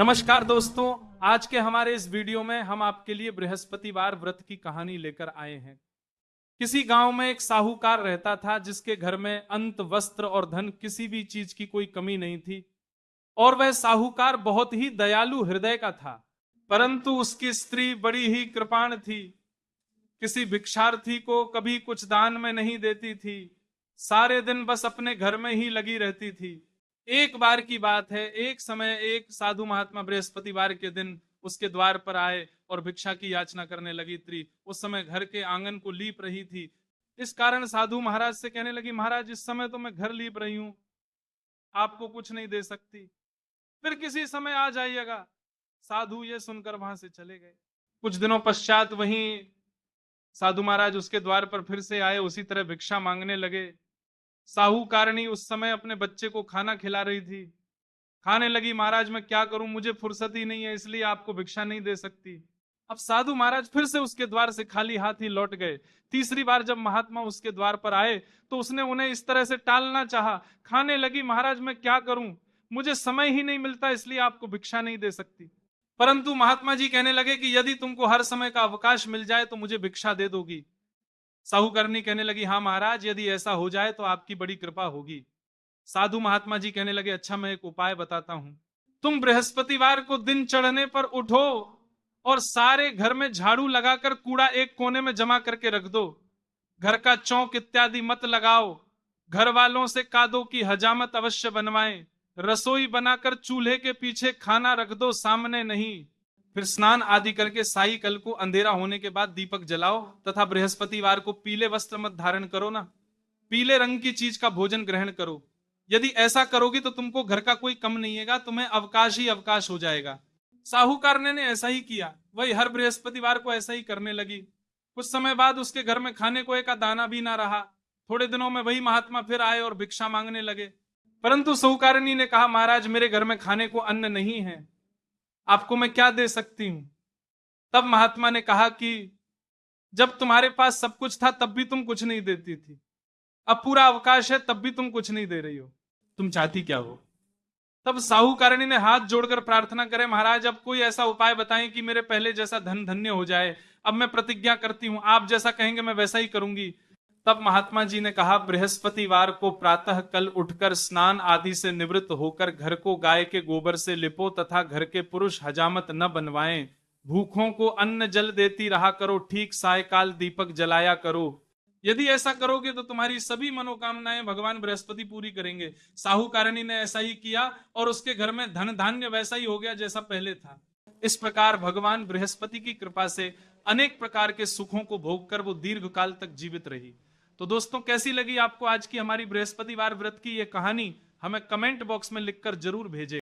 नमस्कार दोस्तों, आज के हमारे इस वीडियो में हम आपके लिए बृहस्पतिवार व्रत की कहानी लेकर आए हैं। किसी गांव में एक साहूकार रहता था जिसके घर में अंत, वस्त्र और धन किसी भी चीज की कोई कमी नहीं थी। और वह साहूकार बहुत ही दयालु हृदय का था, परंतु उसकी स्त्री बड़ी ही कृपाण थी। किसी भिक्षार्थी को कभी कुछ दान में नहीं देती थी, सारे दिन बस अपने घर में ही लगी रहती थी। एक बार की बात है, एक समय एक साधु महात्मा बृहस्पतिवार के दिन उसके द्वार पर आए और भिक्षा की याचना करने लगी। स्त्री उस समय घर के आंगन को लीप रही थी। इस कारण साधु महाराज से कहने लगी, महाराज इस समय तो मैं घर लीप रही हूं, आपको कुछ नहीं दे सकती, फिर किसी समय आ जाइएगा। साधु ये सुनकर वहां से चले गए। कुछ दिनों पश्चात वहीं साधु महाराज उसके द्वार पर फिर से आए, उसी तरह भिक्षा मांगने लगे। साहूकारणी उस समय अपने बच्चे को खाना खिला रही थी। खाने लगी, महाराज मैं क्या करूं, मुझे फुर्सत ही नहीं है, इसलिए आपको भिक्षा नहीं दे सकती। अब साधु महाराज फिर से उसके द्वार से खाली हाथ ही लौट गए। तीसरी बार जब महात्मा उसके द्वार पर आए तो उसने उन्हें इस तरह से टालना चाहा। खाने लगी, महाराज मैं क्या करूं, मुझे समय ही नहीं मिलता, इसलिए आपको भिक्षा नहीं दे सकती। परंतु महात्मा जी कहने लगे कि यदि तुमको हर समय का अवकाश मिल जाए तो मुझे भिक्षा दे दोगी। साहूकरनी कहने लगी, हाँ महाराज, यदि ऐसा हो जाए तो आपकी बड़ी कृपा होगी। साधु महात्मा जी कहने लगे, अच्छा मैं एक उपाय बताता हूं। तुम बृहस्पतिवार को दिन चढ़ने पर उठो और सारे घर में झाड़ू लगाकर कूड़ा एक कोने में जमा करके रख दो। घर का चौक इत्यादि मत लगाओ। घर वालों से कादो की हजामत अवश्य बनवाएं। रसोई बनाकर चूल्हे के पीछे खाना रख दो, सामने नहीं। फिर स्नान आदि करके साई कल को अंधेरा होने के बाद दीपक जलाओ तथा बृहस्पतिवार को पीले वस्त्र मत धारण करो ना, पीले रंग की चीज का भोजन ग्रहण करो। यदि ऐसा करोगी तो तुमको घर का कोई कम नहीं है, तुम्हें अवकाश ही अवकाश हो जाएगा। साहूकार ने ऐसा ही किया। वही हर बृहस्पतिवार को ऐसा ही करने लगी। कुछ समय बाद उसके घर में खाने को एक दाना भी ना रहा। थोड़े दिनों में वही महात्मा फिर आए और भिक्षा मांगने लगे। परंतु साहूकारनी ने कहा, महाराज मेरे घर में खाने को अन्न नहीं है, आपको मैं क्या दे सकती हूं। तब महात्मा ने कहा कि जब तुम्हारे पास सब कुछ था तब भी तुम कुछ नहीं देती थी, अब पूरा अवकाश है तब भी तुम कुछ नहीं दे रही हो, तुम चाहती क्या हो। तब साहूकारणी ने हाथ जोड़कर प्रार्थना करे, महाराज अब कोई ऐसा उपाय बताएं कि मेरे पहले जैसा धन धन्य हो जाए। अब मैं प्रतिज्ञा करती हूं, आप जैसा कहेंगे मैं वैसा ही करूंगी। तब महात्मा जी ने कहा, बृहस्पतिवार को प्रातः कल उठकर स्नान आदि से निवृत्त होकर घर को गाय के गोबर से लिपो तथा घर के पुरुष हजामत न बनवाएं। भूखों को अन्न जल देती रहा करो, ठीक सायकाल दीपक जलाया करो। यदि ऐसा करोगे तो तुम्हारी सभी मनोकामनाएं भगवान बृहस्पति पूरी करेंगे। साहूकारणी ने ऐसा ही किया और उसके घर में धन धान्य वैसा ही हो गया जैसा पहले था। इस प्रकार भगवान बृहस्पति की कृपा से अनेक प्रकार के सुखों को भोग कर वो दीर्घ काल तक जीवित रही। तो दोस्तों, कैसी लगी आपको आज की हमारी बृहस्पतिवार व्रत की ये कहानी, हमें कमेंट बॉक्स में लिखकर जरूर भेजें।